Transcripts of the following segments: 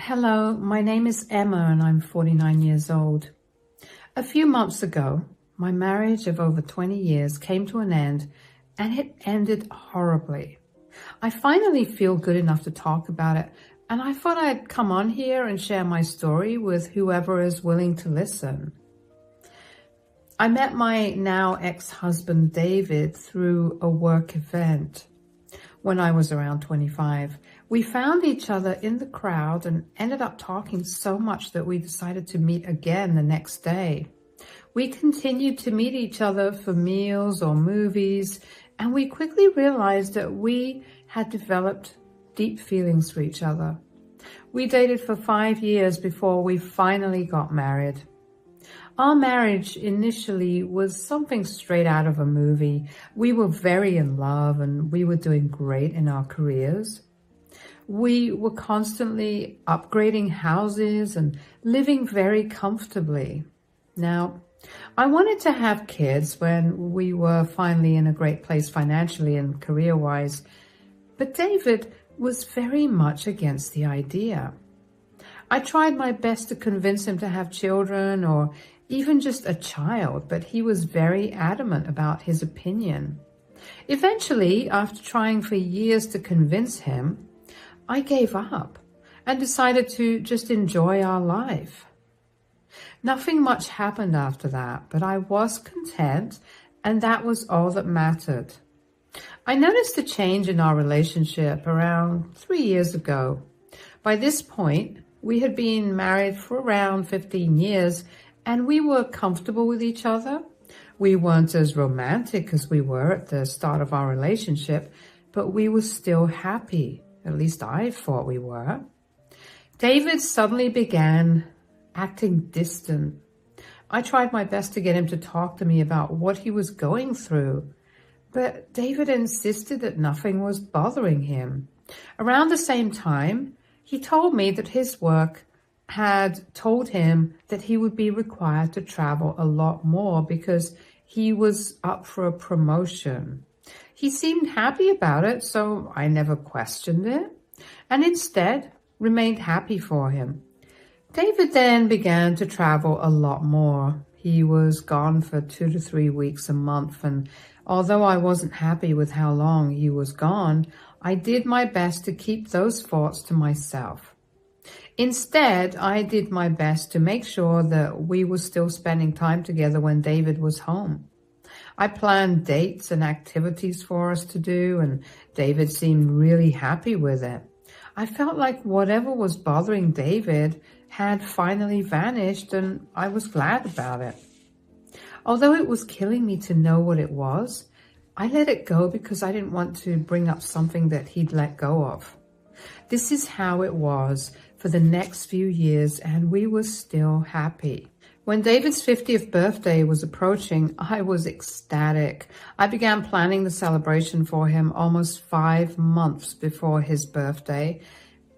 Hello, my name is Emma and I'm 49 years old. A few months ago, my marriage of over 20 years came to an end and it ended horribly. I finally feel good enough to talk about it and I thought I'd come on here and share my story with whoever is willing to listen. I met my now ex-husband David through a work event when I was around 25. We found each other in the crowd and ended up talking so much that we decided to meet again the next day. We continued to meet each other for meals or movies, and we quickly realized that we had developed deep feelings for each other. We dated for 5 years before we finally got married. Our marriage initially was something straight out of a movie. We were very in love and we were doing great in our careers. We were constantly upgrading houses and living very comfortably. Now, I wanted to have kids when we were finally in a great place financially and career-wise, but David was very much against the idea. I tried my best to convince him to have children or even just a child, but he was very adamant about his opinion. Eventually, after trying for years to convince him, I gave up and decided to just enjoy our life. Nothing much happened after that, but I was content, and that was all that mattered. I noticed a change in our relationship around 3 years ago. By this point, we had been married for around 15 years, and we were comfortable with each other. We weren't as romantic as we were at the start of our relationship, but we were still happy. At least I thought we were. David suddenly began acting distant. I tried my best to get him to talk to me about what he was going through, but David insisted that nothing was bothering him. Around the same time, he told me that his work had told him that he would be required to travel a lot more because he was up for a promotion. He seemed happy about it, so I never questioned it, and instead remained happy for him. David then began to travel a lot more. He was gone for 2 to 3 weeks a month, and although I wasn't happy with how long he was gone, I did my best to keep those thoughts to myself. Instead, I did my best to make sure that we were still spending time together when David was home. I planned dates and activities for us to do, and David seemed really happy with it. I felt like whatever was bothering David had finally vanished, and I was glad about it. Although it was killing me to know what it was, I let it go because I didn't want to bring up something that he'd let go of. This is how it was for the next few years, and we were still happy. When David's 50th birthday was approaching, I was ecstatic. I began planning the celebration for him almost 5 months before his birthday,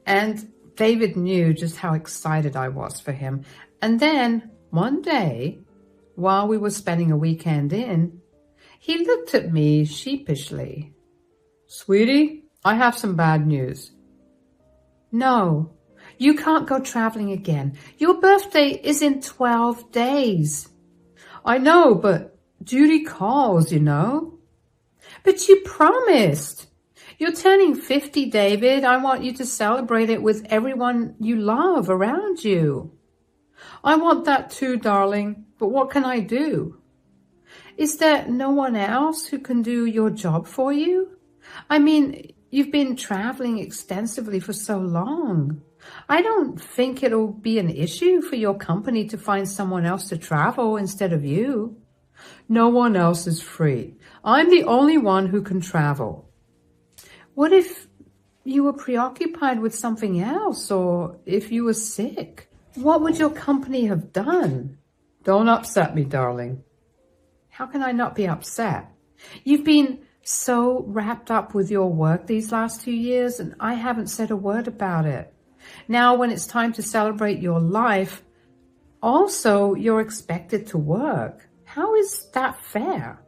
and David knew just how excited I was for him. And then, one day, while we were spending a weekend in, he looked at me sheepishly. "Sweetie, I have some bad news." "No. You can't go traveling again. Your birthday is in 12 days. "I know, but duty calls, you know." "But you promised. You're turning 50, David. I want you to celebrate it with everyone you love around you." "I want that too, darling, but what can I do?" "Is there no one else who can do your job for you? I mean, you've been traveling extensively for so long. I don't think it'll be an issue for your company to find someone else to travel instead of you." "No one else is free. I'm the only one who can travel." "What if you were preoccupied with something else, or if you were sick? What would your company have done?" "Don't upset me, darling." "How can I not be upset? You've been so wrapped up with your work these last 2 years, and I haven't said a word about it. Now, when it's time to celebrate your life, also you're expected to work. How is that fair?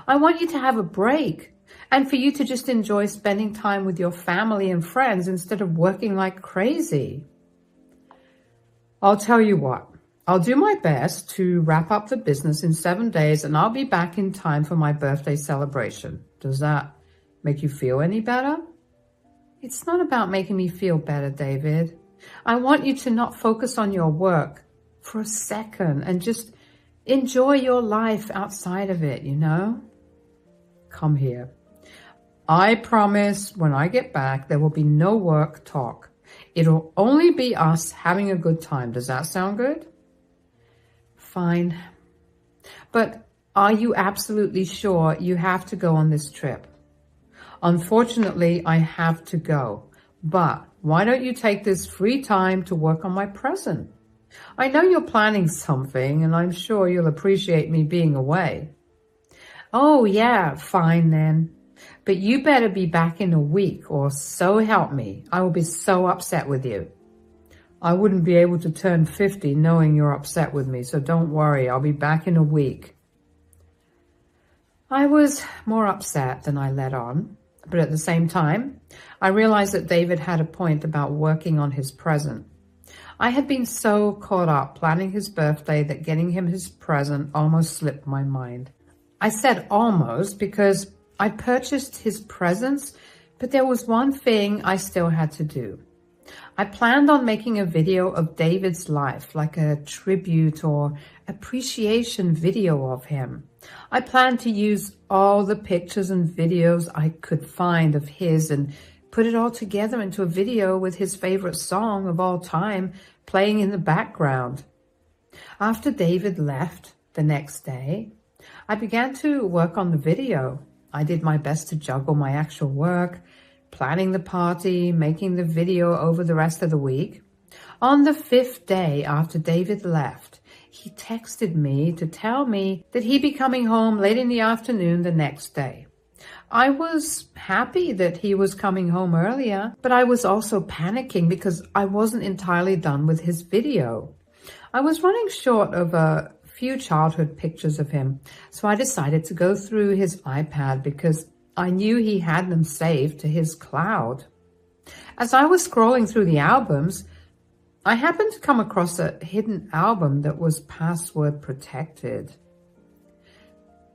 I want you to have a break and for you to just enjoy spending time with your family and friends instead of working like crazy." I'll tell you what. I'll do my best to wrap up the business in 7 days, and I'll be back in time for my birthday celebration. Does that make you feel any better? It's not about making me feel better, David. I want you to not focus on your work for a second and just enjoy your life outside of it, you know? Come here. I promise when I get back, there will be no work talk. It'll only be us having a good time. Does that sound good? Fine. But are you absolutely sure you have to go on this trip? Unfortunately, I have to go. But why don't you take this free time to work on my present? I know you're planning something, and I'm sure you'll appreciate me being away. Oh, yeah, fine then. But you better be back in a week, or so help me. I will be so upset with you. I wouldn't be able to turn 50 knowing you're upset with me, so don't worry, I'll be back in a week. I was more upset than I let on, but at the same time, I realized that David had a point about working on his present. I had been so caught up planning his birthday that getting him his present almost slipped my mind. I said almost because I purchased his presents, but there was one thing I still had to do. I planned on making a video of David's life, like a tribute or appreciation video of him. I planned to use all the pictures and videos I could find of his and put it all together into a video with his favorite song of all time playing in the background. After David left the next day, I began to work on the video. I did my best to juggle my actual work, planning the party, making the video over the rest of the week. On the 5th day after David left, he texted me to tell me that he'd be coming home late in the afternoon the next day. I was happy that he was coming home earlier, but I was also panicking because I wasn't entirely done with his video. I was running short of a few childhood pictures of him, so I decided to go through his iPad because I knew he had them saved to his cloud. As I was scrolling through the albums, I happened to come across a hidden album that was password protected.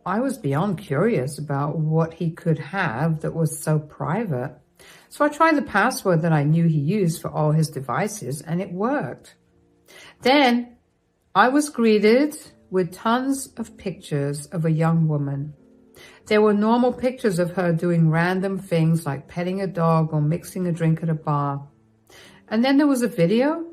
I was beyond curious about what he could have that was so private. So I tried the password that I knew he used for all his devices, and it worked. Then I was greeted with tons of pictures of a young woman. There were normal pictures of her doing random things like petting a dog or mixing a drink at a bar. And then there was a video.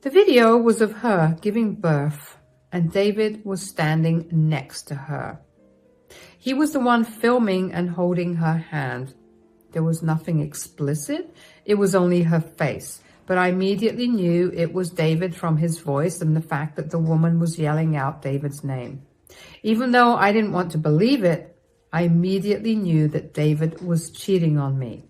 The video was of her giving birth, and David was standing next to her. He was the one filming and holding her hand. There was nothing explicit. It was only her face. But I immediately knew it was David from his voice and the fact that the woman was yelling out David's name. Even though I didn't want to believe it, I immediately knew that David was cheating on me.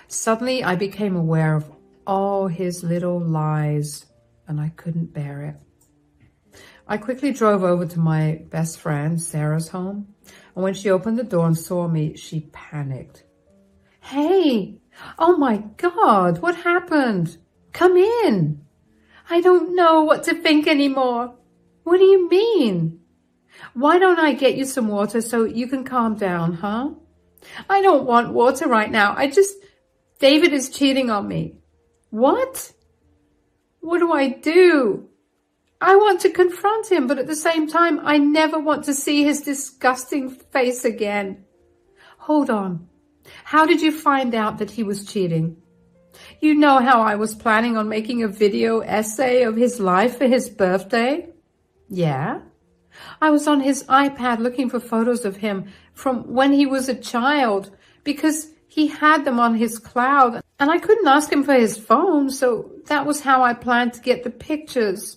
Suddenly, I became aware of all his little lies, and I couldn't bear it. I quickly drove over to my best friend, Sarah's home, and when she opened the door and saw me, she panicked. Hey, oh my God, what happened? Come in. I don't know what to think anymore. What do you mean? Why don't I get you some water so you can calm down, huh? I don't want water right now. David is cheating on me. What? What do I do? I want to confront him, but at the same time, I never want to see his disgusting face again. Hold on. How did you find out that he was cheating? You know how I was planning on making a video essay of his life for his birthday? Yeah. I was on his iPad looking for photos of him from when he was a child because he had them on his cloud and I couldn't ask him for his phone, so that was how I planned to get the pictures.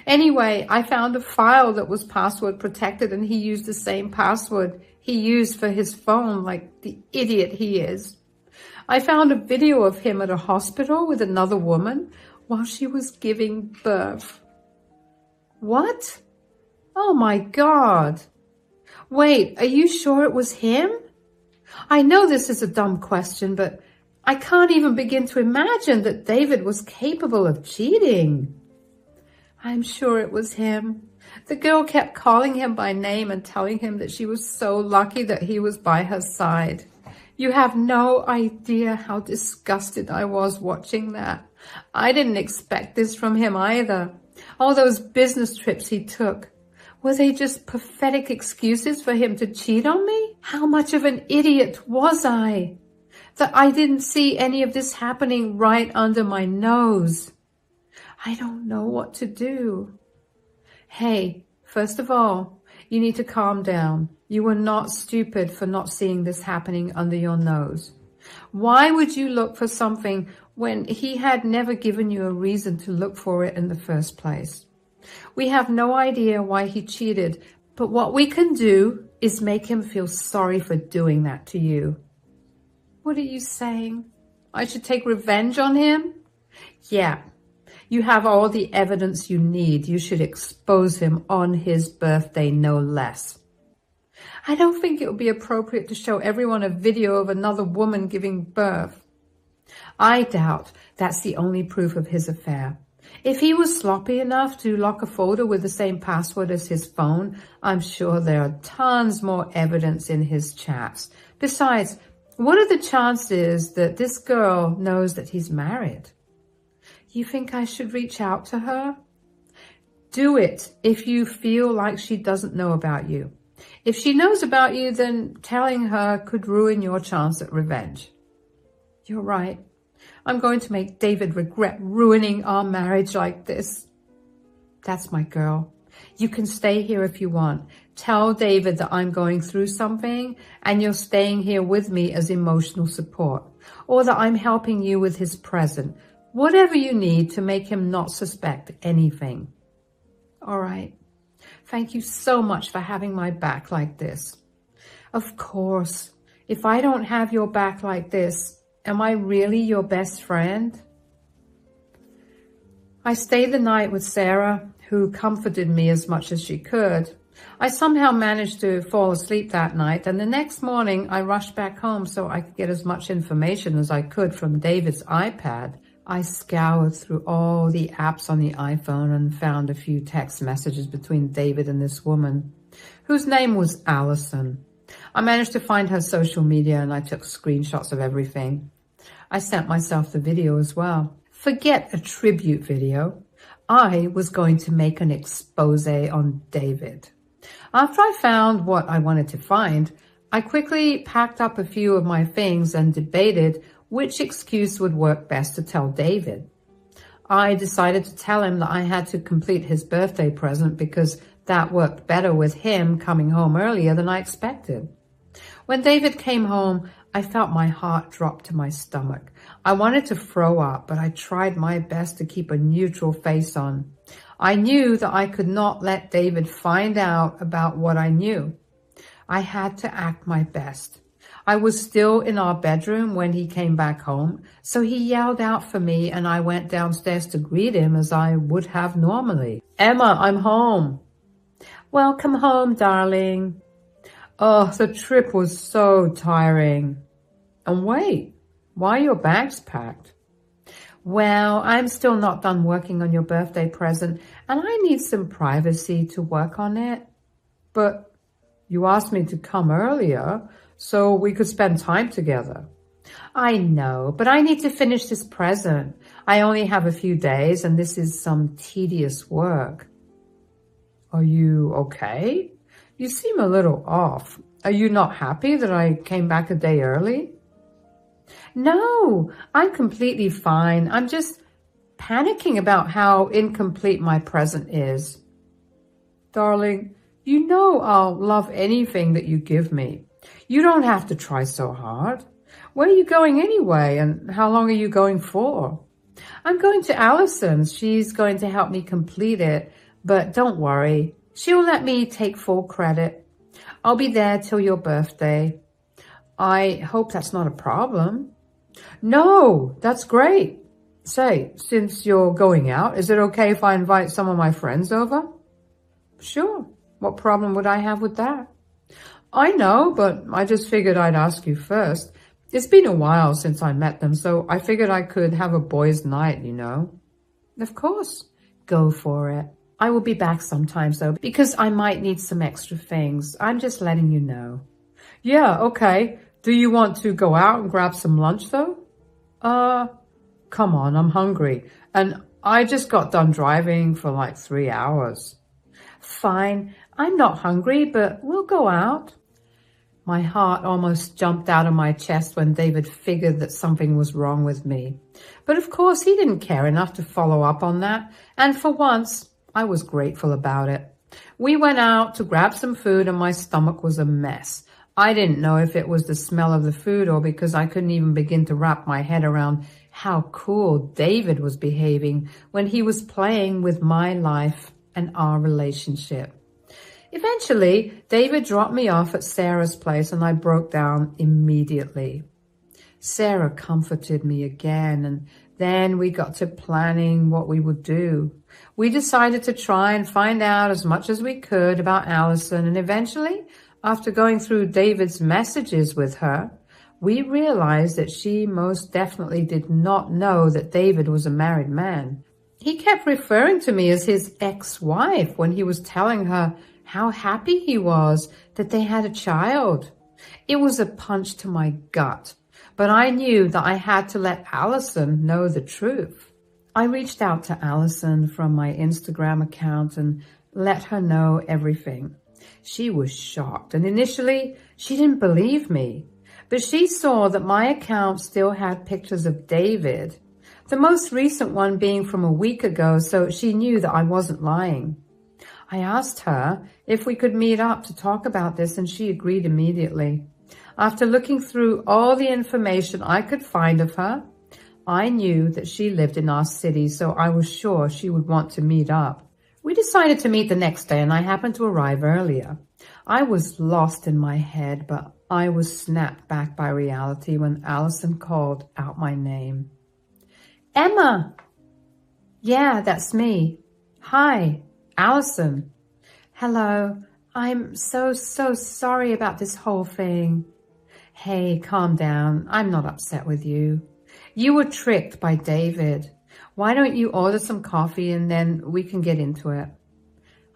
Anyway, I found a file that was password protected and he used the same password he used for his phone, like the idiot he is. I found a video of him at a hospital with another woman while she was giving birth. What? Oh my God. Wait, are you sure it was him? I know this is a dumb question, but I can't even begin to imagine that David was capable of cheating. I'm sure it was him. The girl kept calling him by name and telling him that she was so lucky that he was by her side. You have no idea how disgusted I was watching that. I didn't expect this from him either. All those business trips he took. Were they just pathetic excuses for him to cheat on me? How much of an idiot was I? That I didn't see any of this happening right under my nose. I don't know what to do. Hey, first of all, you need to calm down. You were not stupid for not seeing this happening under your nose. Why would you look for something when he had never given you a reason to look for it in the first place? We have no idea why he cheated, but what we can do is make him feel sorry for doing that to you. What are you saying? I should take revenge on him? Yeah, you have all the evidence you need. You should expose him on his birthday, no less. I don't think it would be appropriate to show everyone a video of another woman giving birth. I doubt that's the only proof of his affair. If he was sloppy enough to lock a folder with the same password as his phone, I'm sure there are tons more evidence in his chats. Besides, what are the chances that this girl knows that he's married? You think I should reach out to her? Do it if you feel like she doesn't know about you. If she knows about you, then telling her could ruin your chance at revenge. You're right. I'm going to make David regret ruining our marriage like this. That's my girl. You can stay here if you want. Tell David that I'm going through something and you're staying here with me as emotional support, or that I'm helping you with his present. Whatever you need to make him not suspect anything. All right. Thank you so much for having my back like this. Of course. If I don't have your back like this, am I really your best friend? I stayed the night with Sarah, who comforted me as much as she could. I somehow managed to fall asleep that night, and the next morning I rushed back home so I could get as much information as I could from David's iPad. I scoured through all the apps on the iPhone and found a few text messages between David and this woman, whose name was Allison. I managed to find her social media and I took screenshots of everything. I sent myself the video as well. Forget a tribute video. I was going to make an expose on David. After I found what I wanted to find, I quickly packed up a few of my things and debated which excuse would work best to tell David. I decided to tell him that I had to complete his birthday present because that worked better with him coming home earlier than I expected. When David came home, I felt my heart drop to my stomach. I wanted to throw up, but I tried my best to keep a neutral face on. I knew that I could not let David find out about what I knew. I had to act my best. I was still in our bedroom when he came back home, so he yelled out for me and I went downstairs to greet him as I would have normally. Emma, I'm home. Welcome home, darling. Oh, the trip was so tiring. And wait, why are your bags packed? Well, I'm still not done working on your birthday present and I need some privacy to work on it. But you asked me to come earlier so we could spend time together. I know, but I need to finish this present. I only have a few days and this is some tedious work. Are you okay? You seem a little off. Are you not happy that I came back a day early? No, I'm completely fine. I'm just panicking about how incomplete my present is. Darling, you know I'll love anything that you give me. You don't have to try so hard. Where are you going anyway, and how long are you going for? I'm going to Allison's. She's going to help me complete it, but don't worry. She'll let me take full credit. I'll be there till your birthday. I hope that's not a problem. No, that's great. Say, since you're going out, is it okay if I invite some of my friends over? Sure. What problem would I have with that? I know, but I just figured I'd ask you first. It's been a while since I met them, so I figured I could have a boys' night, you know. Of course. Go for it. I will be back sometimes though, because I might need some extra things. I'm just letting you know. Yeah, okay. Do you want to go out and grab some lunch though? Come on, I'm hungry. And I just got done driving for like 3 hours. Fine. I'm not hungry, but we'll go out. My heart almost jumped out of my chest when David figured that something was wrong with me. But of course, he didn't care enough to follow up on that. And for once, I was grateful about it. We went out to grab some food and my stomach was a mess. I didn't know if it was the smell of the food or because I couldn't even begin to wrap my head around how cool David was behaving when he was playing with my life and our relationship. Eventually, David dropped me off at Sarah's place and I broke down immediately. Sarah comforted me again, and then we got to planning what we would do. We decided to try and find out as much as we could about Allison, and eventually, after going through David's messages with her, we realized that she most definitely did not know that David was a married man. He kept referring to me as his ex-wife when he was telling her how happy he was that they had a child. It was a punch to my gut, but I knew that I had to let Allison know the truth. I reached out to Allison from my Instagram account and let her know everything. She was shocked, and initially she didn't believe me, but she saw that my account still had pictures of David, the most recent one being from a week ago, so she knew that I wasn't lying. I asked her if we could meet up to talk about this, and she agreed immediately. After looking through all the information I could find of her, I knew that she lived in our city, so I was sure she would want to meet up. We decided to meet the next day, and I happened to arrive earlier. I was lost in my head, but I was snapped back by reality when Allison called out my name. Emma! Yeah, that's me. Hi, Allison. Hello. I'm so sorry about this whole thing. Hey, calm down. I'm not upset with you. You were tricked by David. Why don't you order some coffee and then we can get into it?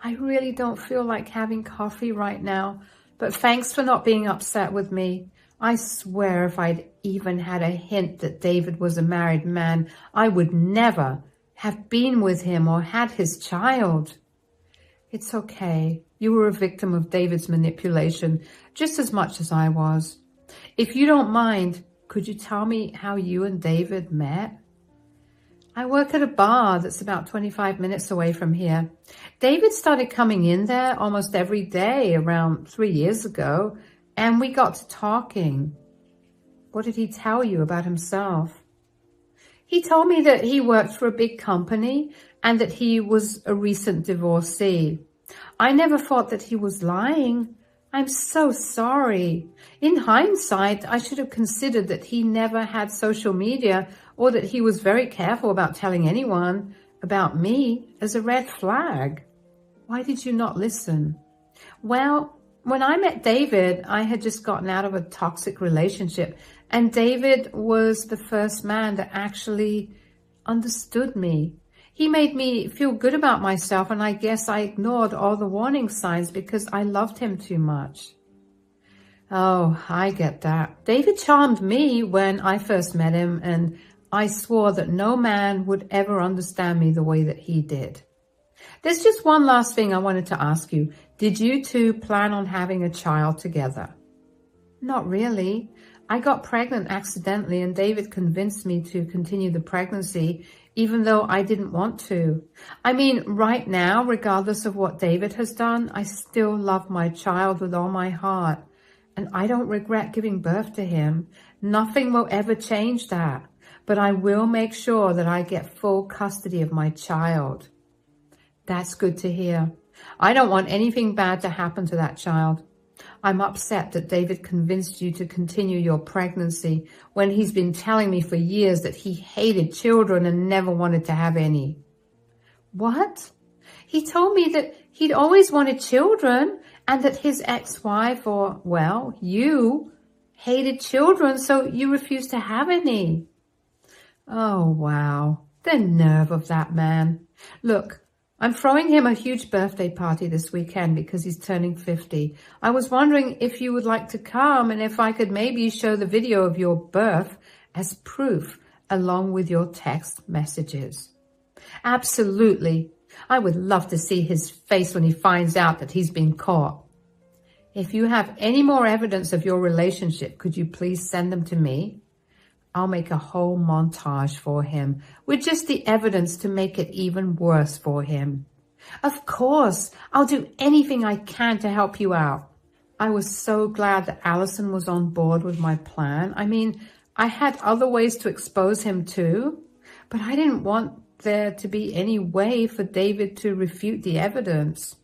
I really don't feel like having coffee right now, but thanks for not being upset with me. I swear if I'd even had a hint that David was a married man, I would never have been with him or had his child. It's okay. You were a victim of David's manipulation just as much as I was. If you don't mind, could you tell me how you and David met? I work at a bar that's about 25 minutes away from here. David started coming in there almost every day around 3 years ago, and we got to talking. What did he tell you about himself? He told me that he worked for a big company and that he was a recent divorcee. I never thought that he was lying. I'm so sorry. In hindsight, I should have considered that he never had social media or that he was very careful about telling anyone about me as a red flag. Why did you not listen? Well, when I met David, I had just gotten out of a toxic relationship, and David was the first man that actually understood me. He made me feel good about myself, and I guess I ignored all the warning signs because I loved him too much. Oh, I get that. David charmed me when I first met him, and I swore that no man would ever understand me the way that he did. There's just one last thing I wanted to ask you. Did you two plan on having a child together? Not really. I got pregnant accidentally, and David convinced me to continue the pregnancy even though I didn't want to. I mean, right now, regardless of what David has done, I still love my child with all my heart, and I don't regret giving birth to him. Nothing will ever change that, but I will make sure that I get full custody of my child. That's good to hear. I don't want anything bad to happen to that child. I'm upset that David convinced you to continue your pregnancy when he's been telling me for years that he hated children and never wanted to have any. What? He told me that he'd always wanted children and that his ex-wife, or, well, you, hated children, so you refused to have any. Oh, wow. The nerve of that man. Look, I'm throwing him a huge birthday party this weekend because he's turning 50. I was wondering if you would like to come and if I could maybe show the video of your birth as proof along with your text messages. Absolutely. I would love to see his face when he finds out that he's been caught. If you have any more evidence of your relationship, could you please send them to me? I'll make a whole montage for him with just the evidence to make it even worse for him. Of course, I'll do anything I can to help you out. I was so glad that Allison was on board with my plan. I mean, I had other ways to expose him too, but I didn't want there to be any way for David to refute the evidence.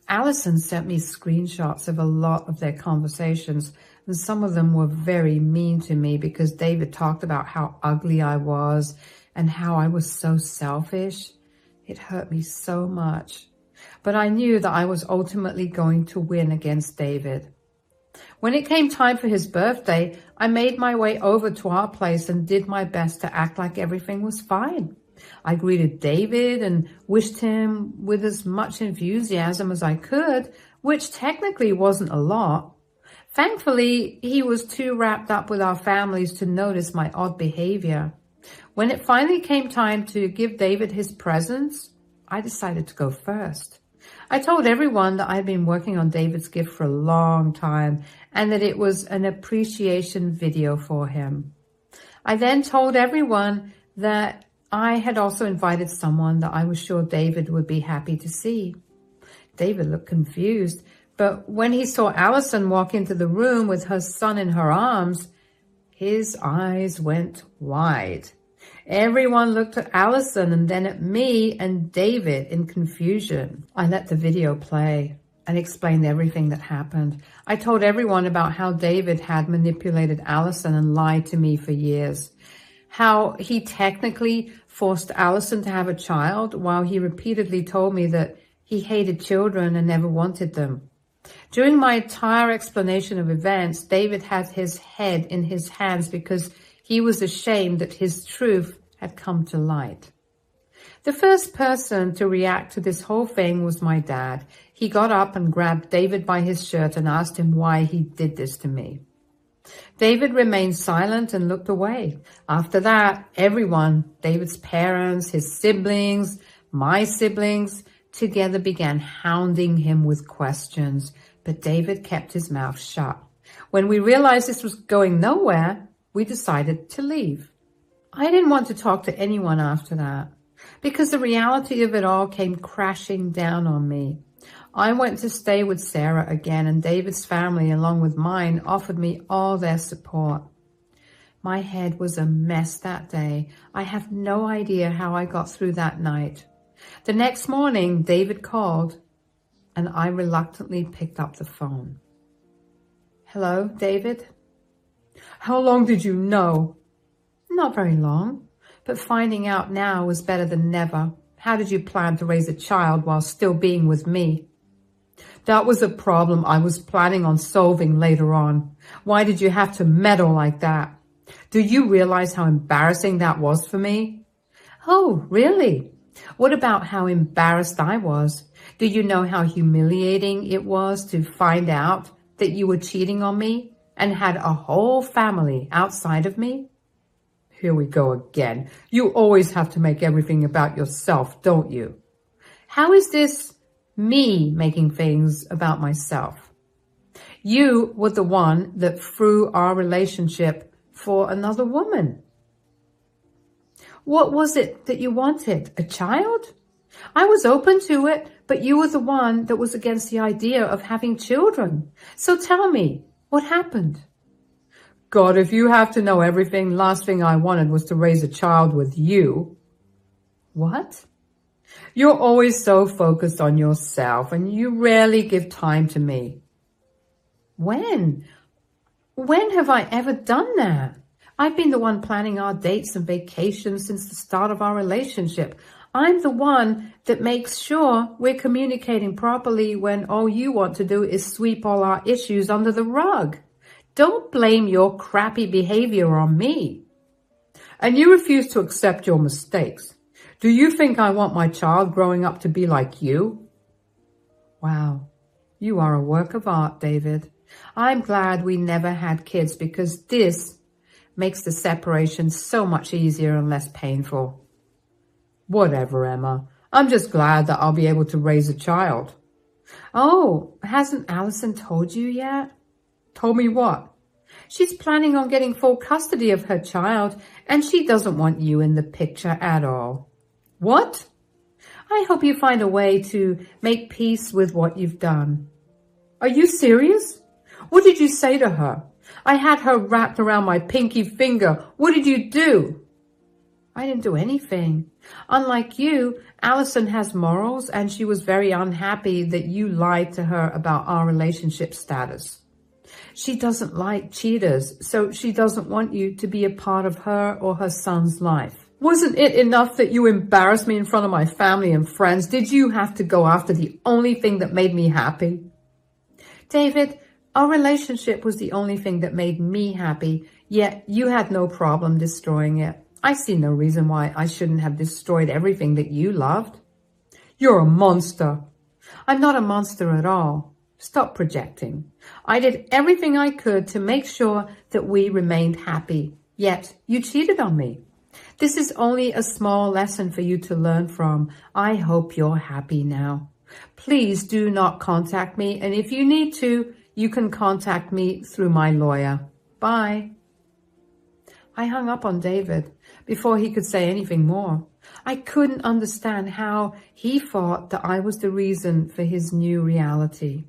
Allison sent me screenshots of a lot of their conversations, and some of them were very mean to me because David talked about how ugly I was and how I was so selfish. It hurt me so much. But I knew that I was ultimately going to win against David. When it came time for his birthday, I made my way over to our place and did my best to act like everything was fine. I greeted David and wished him with as much enthusiasm as I could, which technically wasn't a lot. Thankfully, he was too wrapped up with our families to notice my odd behavior. When it finally came time to give David his presents, I decided to go first. I told everyone that I had been working on David's gift for a long time and that it was an appreciation video for him. I then told everyone that I had also invited someone that I was sure David would be happy to see. David looked confused, but when he saw Allison walk into the room with her son in her arms, his eyes went wide. Everyone looked at Allison and then at me and David in confusion. I let the video play and explained everything that happened. I told everyone about how David had manipulated Allison and lied to me for years. How he technically forced Allison to have a child while he repeatedly told me that he hated children and never wanted them. During my entire explanation of events, David had his head in his hands because he was ashamed that his truth had come to light. The first person to react to this whole thing was my dad. He got up and grabbed David by his shirt and asked him why he did this to me. David remained silent and looked away. After that, everyone, David's parents, his siblings, my siblings, together began hounding him with questions, but David kept his mouth shut. When we realized this was going nowhere, we decided to leave. I didn't want to talk to anyone after that because the reality of it all came crashing down on me. I went to stay with Sarah again, and David's family, along with mine, offered me all their support. My head was a mess that day. I have no idea how I got through that night. The next morning, David called, and I reluctantly picked up the phone. Hello, David? How long did you know? Not very long, but finding out now was better than never. How did you plan to raise a child while still being with me? That was a problem I was planning on solving later on. Why did you have to meddle like that? Do you realize how embarrassing that was for me? Oh, really? What about how embarrassed I was? Do you know how humiliating it was to find out that you were cheating on me and had a whole family outside of me? Here we go again. You always have to make everything about yourself, don't you? How is this me making things about myself? You were the one that threw our relationship for another woman. What was it that you wanted? A child? I was open to it, but you were the one that was against the idea of having children. So tell me, what happened? God, if you have to know everything, last thing I wanted was to raise a child with you. What? You're always so focused on yourself and you rarely give time to me. When? When have I ever done that? I've been the one planning our dates and vacations since the start of our relationship. I'm the one that makes sure we're communicating properly when all you want to do is sweep all our issues under the rug. Don't blame your crappy behavior on me. And you refuse to accept your mistakes. Do you think I want my child growing up to be like you? Wow, you are a work of art, David. I'm glad we never had kids because this makes the separation so much easier and less painful. Whatever, Emma. I'm just glad that I'll be able to raise a child. Oh, hasn't Allison told you yet? Told me what? She's planning on getting full custody of her child, and she doesn't want you in the picture at all. What? I hope you find a way to make peace with what you've done. Are you serious? What did you say to her? I had her wrapped around my pinky finger. What did you do? I didn't do anything. Unlike you, Allison has morals, and she was very unhappy that you lied to her about our relationship status. She doesn't like cheaters, so she doesn't want you to be a part of her or her son's life. Wasn't it enough that you embarrassed me in front of my family and friends? Did you have to go after the only thing that made me happy? David, our relationship was the only thing that made me happy, yet you had no problem destroying it. I see no reason why I shouldn't have destroyed everything that you loved. You're a monster. I'm not a monster at all. Stop projecting. I did everything I could to make sure that we remained happy, yet you cheated on me. This is only a small lesson for you to learn from. I hope you're happy now. Please do not contact me, and if you need to, you can contact me through my lawyer. Bye. I hung up on David before he could say anything more. I couldn't understand how he thought that I was the reason for his new reality.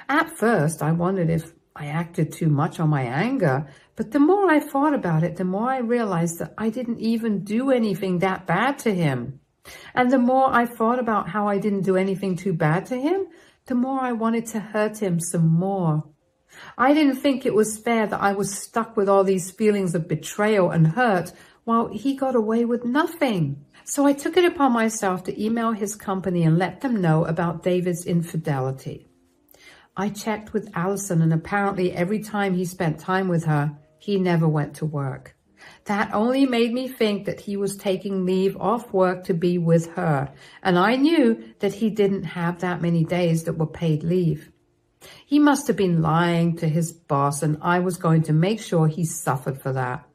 At first, I wondered if I acted too much on my anger, but the more I thought about it, the more I realized that I didn't even do anything that bad to him. And the more I thought about how I didn't do anything too bad to him, the more I wanted to hurt him some more. I didn't think it was fair that I was stuck with all these feelings of betrayal and hurt while he got away with nothing. So I took it upon myself to email his company and let them know about David's infidelity. I checked with Allison, and apparently every time he spent time with her, he never went to work. That only made me think that he was taking leave off work to be with her, and I knew that he didn't have that many days that were paid leave. He must have been lying to his boss, and I was going to make sure he suffered for that.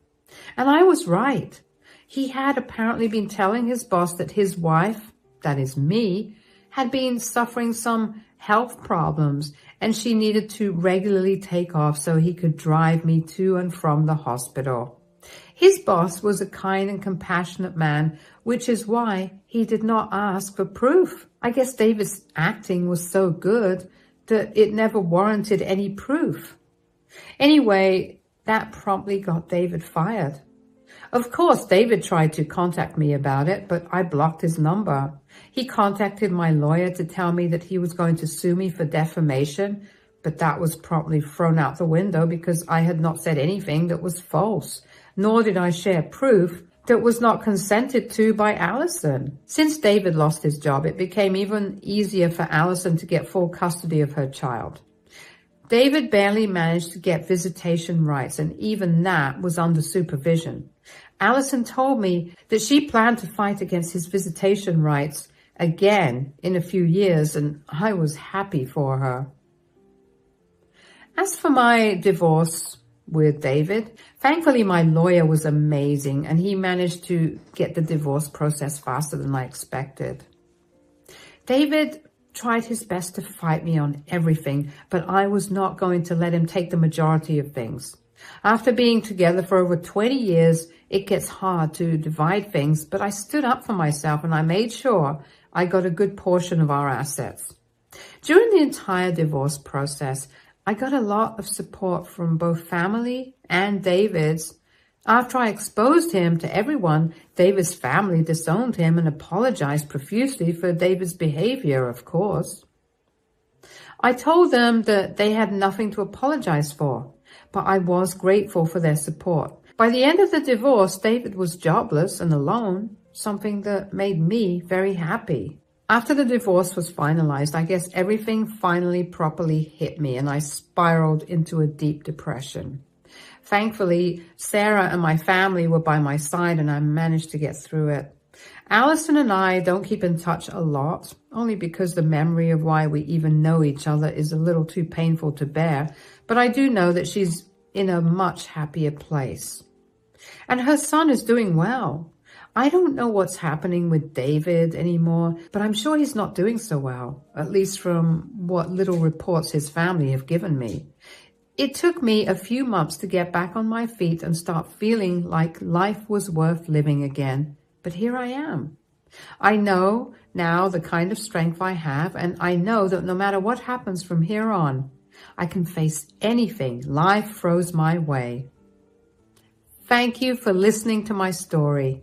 And I was right. He had apparently been telling his boss that his wife, that is me, had been suffering some health problems, and she needed to regularly take off so he could drive me to and from the hospital. His boss was a kind and compassionate man, which is why he did not ask for proof. I guess David's acting was so good that it never warranted any proof. Anyway, that promptly got David fired. Of course, David tried to contact me about it, but I blocked his number. He contacted my lawyer to tell me that he was going to sue me for defamation, but that was promptly thrown out the window because I had not said anything that was false, nor did I share proof that was not consented to by Allison. Since David lost his job, it became even easier for Allison to get full custody of her child. David barely managed to get visitation rights, and even that was under supervision. Allison told me that she planned to fight against his visitation rights again in a few years, and I was happy for her. As for my divorce with David, thankfully my lawyer was amazing, and he managed to get the divorce process faster than I expected. David tried his best to fight me on everything, but I was not going to let him take the majority of things. After being together for over 20 years, it gets hard to divide things, but I stood up for myself and I made sure I got a good portion of our assets. During the entire divorce process, I got a lot of support from both family and David's. After I exposed him to everyone, David's family disowned him and apologized profusely for David's behavior, of course. I told them that they had nothing to apologize for, but I was grateful for their support. By the end of the divorce, David was jobless and alone, something that made me very happy. After the divorce was finalized, I guess everything finally properly hit me and I spiraled into a deep depression. Thankfully, Sarah and my family were by my side and I managed to get through it. Allison and I don't keep in touch a lot, only because the memory of why we even know each other is a little too painful to bear, but I do know that she's in a much happier place. And her son is doing well. I don't know what's happening with David anymore, but I'm sure he's not doing so well, at least from what little reports his family have given me. It took me a few months to get back on my feet and start feeling like life was worth living again, but here I am. I know now the kind of strength I have, and I know that no matter what happens from here on, I can face anything life throws my way. Thank you for listening to my story.